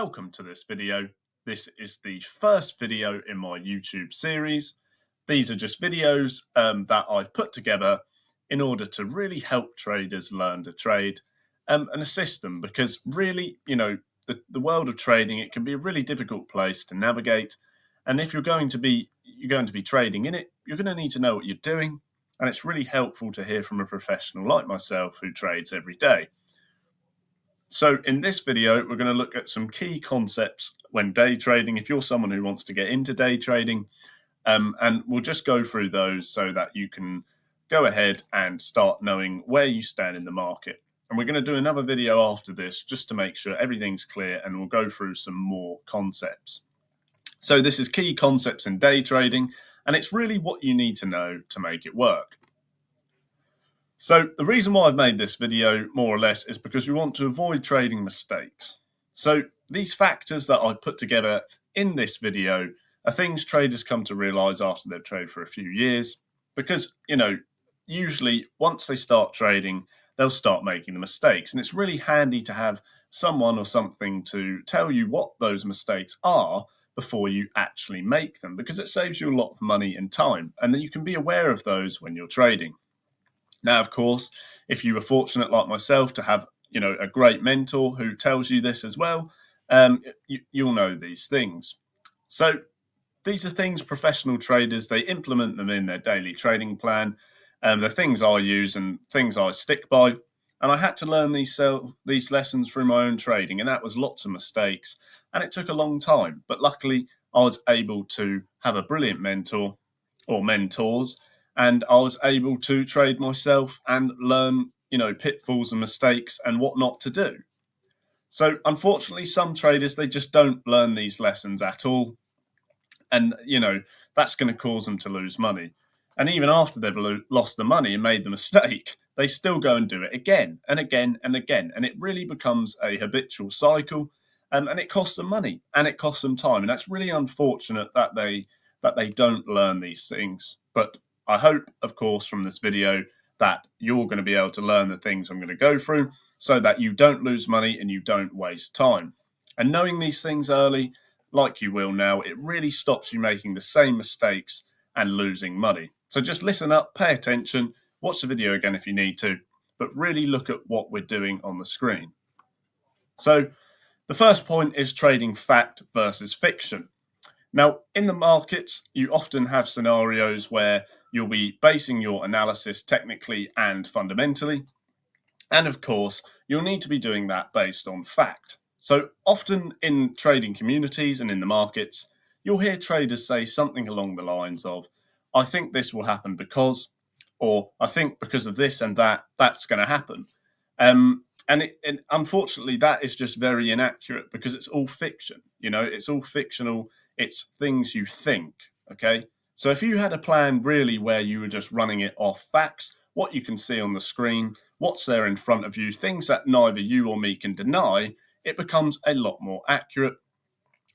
Welcome to this video. This is the first video in my YouTube series. These are just videos that I've put together in order to really help traders learn to trade and assist them, because really, the world of trading, it can be a really difficult place to navigate. And if you're going to be trading in it, you're going to need to know what you're doing. And it's really helpful to hear from a professional like myself who trades every day. So in this video, we're going to look at some key concepts when day trading, if you're someone who wants to get into day trading, and we'll just go through those so that you can go ahead and start knowing where you stand in the market. And we're going to do another video after this just to make sure everything's clear, and we'll go through some more concepts. So this is key concepts in day trading, and it's really what you need to know to make it work. So the reason why I've made this video, more or less, is because we want to avoid trading mistakes. So these factors that I've put together in this video are things traders come to realize after they've traded for a few years, because, usually once they start trading, they'll start making the mistakes. And it's really handy to have someone or something to tell you what those mistakes are before you actually make them, because it saves you a lot of money and time, and then you can be aware of those when you're trading. Now, of course, if you were fortunate like myself to have, a great mentor who tells you this as well, you'll know these things. So these are things professional traders, they implement them in their daily trading plan. The things I use and things I stick by. And I had to learn these lessons through my own trading, and that was lots of mistakes. And it took a long time, but luckily I was able to have a brilliant mentor or mentors, and I was able to trade myself and learn, pitfalls and mistakes and what not to do. So unfortunately, some traders, they just don't learn these lessons at all. And, that's going to cause them to lose money. And even after they've lost the money and made the mistake, they still go and do it again and again and again. And it really becomes a habitual cycle, and it costs them money and it costs them time. And that's really unfortunate that they don't learn these things. But I hope, of course, from this video that you're going to be able to learn the things I'm going to go through so that you don't lose money and you don't waste time. And knowing these things early, like you will now, it really stops you making the same mistakes and losing money. So just listen up, pay attention, watch the video again if you need to, but really look at what we're doing on the screen. So the first point is trading fact versus fiction. Now, in the markets, you often have scenarios where you'll be basing your analysis technically and fundamentally. And of course, you'll need to be doing that based on fact. So often in trading communities and in the markets, you'll hear traders say something along the lines of, I think this will happen because, or I think because of this and that, that's going to happen. And unfortunately, that is just very inaccurate, because it's all fiction. It's all fictional. It's things you think. Okay. So if you had a plan really where you were just running it off facts, what you can see on the screen, what's there in front of you, things that neither you or me can deny, it becomes a lot more accurate.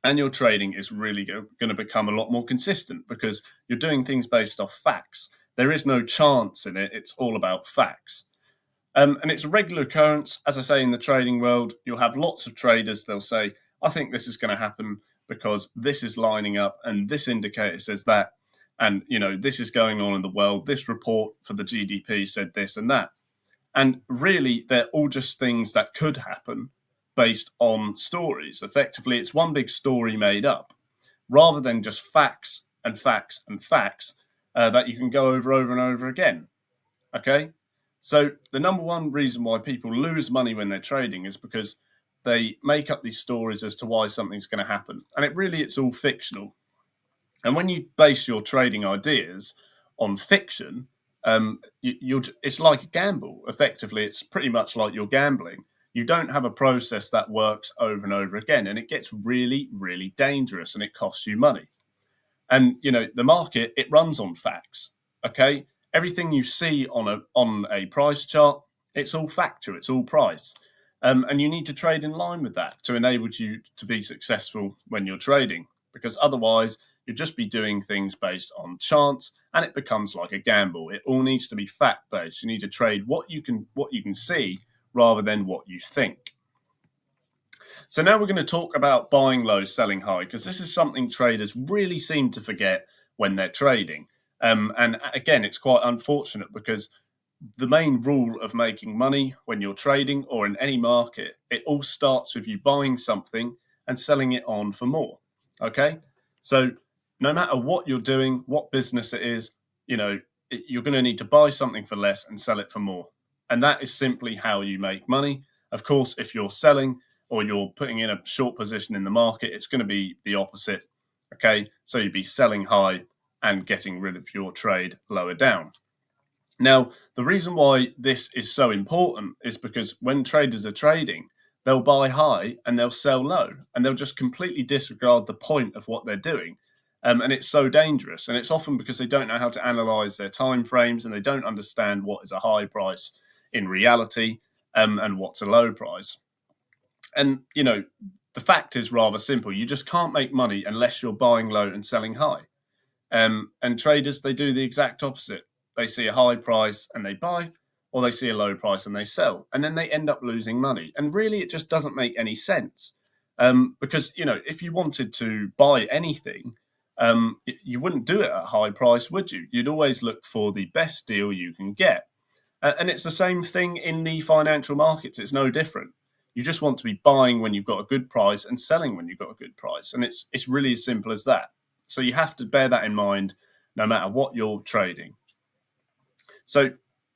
And your trading is really going to become a lot more consistent, because you're doing things based off facts. There is no chance in it. It's all about facts. And it's a regular occurrence, as I say, in the trading world. You'll have lots of traders, they'll say, I think this is going to happen because this is lining up and this indicator says that. And, this is going on in the world. This report for the GDP said this and that. And really, they're all just things that could happen based on stories. Effectively, it's one big story made up, rather than just facts and facts and facts that you can go over and over again. Okay? So the number one reason why people lose money when they're trading is because they make up these stories as to why something's going to happen. And it's all fictional. And when you base your trading ideas on fiction, it's like a gamble. Effectively, it's pretty much like you're gambling. You don't have a process that works over and over again, and it gets really, really dangerous, and it costs you money. And, the market, it runs on facts, okay? Everything you see on a price chart, it's all factual, it's all price. And you need to trade in line with that to enable you to be successful when you're trading, because otherwise you'll just be doing things based on chance, and it becomes like a gamble. It all needs to be fact-based. You need to trade what you can see rather than what you think. So now we're going to talk about buying low, selling high, because this is something traders really seem to forget when they're trading. And again, it's quite unfortunate because the main rule of making money when you're trading or in any market, it all starts with you buying something and selling it on for more. Okay. So no matter what you're doing, what business it is, you're going to need to buy something for less and sell it for more. And that is simply how you make money. Of course, if you're selling or you're putting in a short position in the market, it's going to be the opposite. Okay. So you'd be selling high and getting rid of your trade lower down. Now, the reason why this is so important is because when traders are trading, they'll buy high and they'll sell low, and they'll just completely disregard the point of what they're doing. And it's so dangerous. And it's often because they don't know how to analyze their time frames and they don't understand what is a high price in reality, and what's a low price. And, the fact is rather simple. You just can't make money unless you're buying low and selling high. And traders, they do the exact opposite. They see a high price and they buy, or they see a low price and they sell, and then they end up losing money. And really, it just doesn't make any sense. Because, if you wanted to buy anything, you wouldn't do it at a high price, would you? You'd always look for the best deal you can get. And it's the same thing in the financial markets. It's no different. You just want to be buying when you've got a good price and selling when you've got a good price. And it's really as simple as that. So you have to bear that in mind no matter what you're trading. So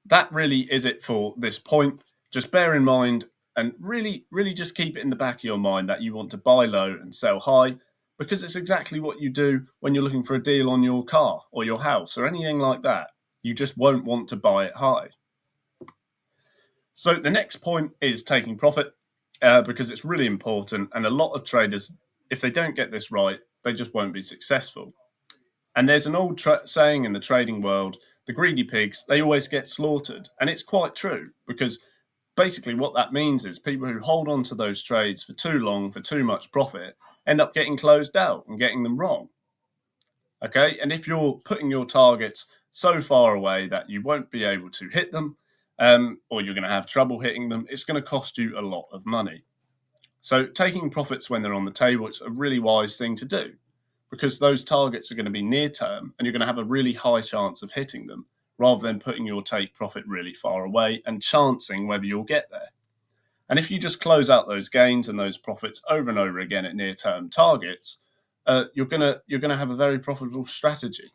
that really is it for this point. Just bear in mind and really, really just keep it in the back of your mind that you want to buy low and sell high, because it's exactly what you do when you're looking for a deal on your car or your house or anything like that. You just won't want to buy it high. So the next point is taking profit, because it's really important. And a lot of traders, if they don't get this right, they just won't be successful. And there's an old saying in the trading world, the greedy pigs, they always get slaughtered. And it's quite true, because basically what that means is people who hold on to those trades for too long, for too much profit, end up getting closed out and getting them wrong. Okay. And if you're putting your targets so far away that you won't be able to hit them, or you're going to have trouble hitting them, it's going to cost you a lot of money. So taking profits when they're on the table, it's a really wise thing to do, because those targets are going to be near term and you're going to have a really high chance of hitting them, rather than putting your take profit really far away and chancing whether you'll get there. And if you just close out those gains and those profits over and over again at near term targets, you're going to have a very profitable strategy.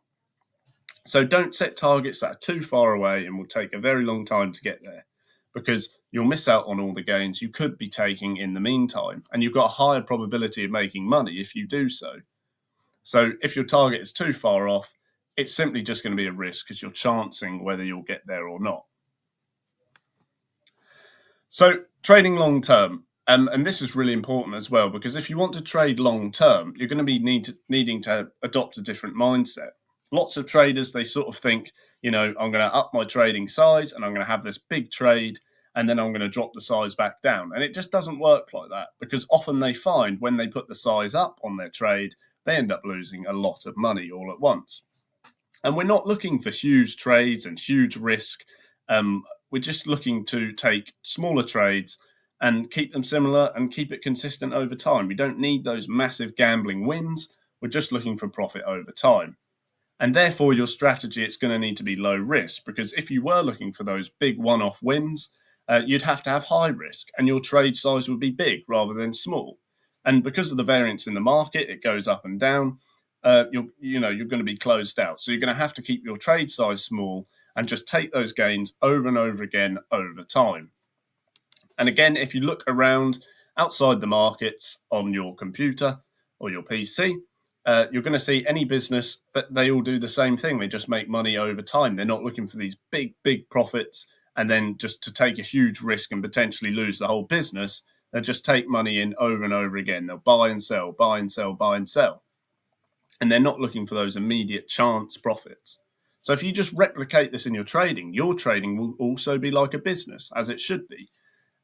So don't set targets that are too far away and will take a very long time to get there, because you'll miss out on all the gains you could be taking in the meantime, and you've got a higher probability of making money if you do so. So if your target is too far off, it's simply just going to be a risk, because you're chancing whether you'll get there or not. So trading long term, and this is really important as well, because if you want to trade long term, you're going to be needing to adopt a different mindset. Lots of traders, they sort of think, I'm going to up my trading size and I'm going to have this big trade, and then I'm going to drop the size back down. And it just doesn't work like that, because often they find when they put the size up on their trade, they end up losing a lot of money all at once. And we're not looking for huge trades and huge risk. We're just looking to take smaller trades and keep them similar and keep it consistent over time. We don't need those massive gambling wins. We're just looking for profit over time. And therefore, your strategy, it's going to need to be low risk, because if you were looking for those big one-off wins, you'd have to have high risk, and your trade size would be big rather than small. And because of the variance in the market, it goes up and down. You're going to be closed out. So you're going to have to keep your trade size small and just take those gains over and over again over time. And again, if you look around outside the markets on your computer or your PC, you're going to see any business that they all do the same thing. They just make money over time. They're not looking for these big, big profits and then just to take a huge risk and potentially lose the whole business. They just take money in over and over again. They'll buy and sell, buy and sell, buy and sell. And they're not looking for those immediate chance profits. So if you just replicate this in your trading will also be like a business, as it should be.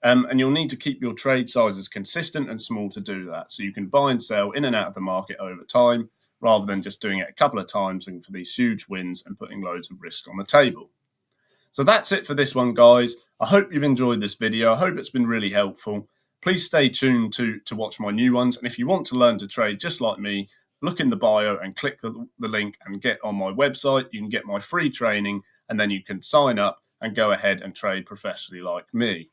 And you'll need to keep your trade sizes consistent and small to do that. So you can buy and sell in and out of the market over time, rather than just doing it a couple of times looking for these huge wins and putting loads of risk on the table. So that's it for this one, guys. I hope you've enjoyed this video. I hope it's been really helpful. Please stay tuned to watch my new ones. And if you want to learn to trade just like me, look in the bio and click the link and get on my website. You can get my free training, and then you can sign up and go ahead and trade professionally like me.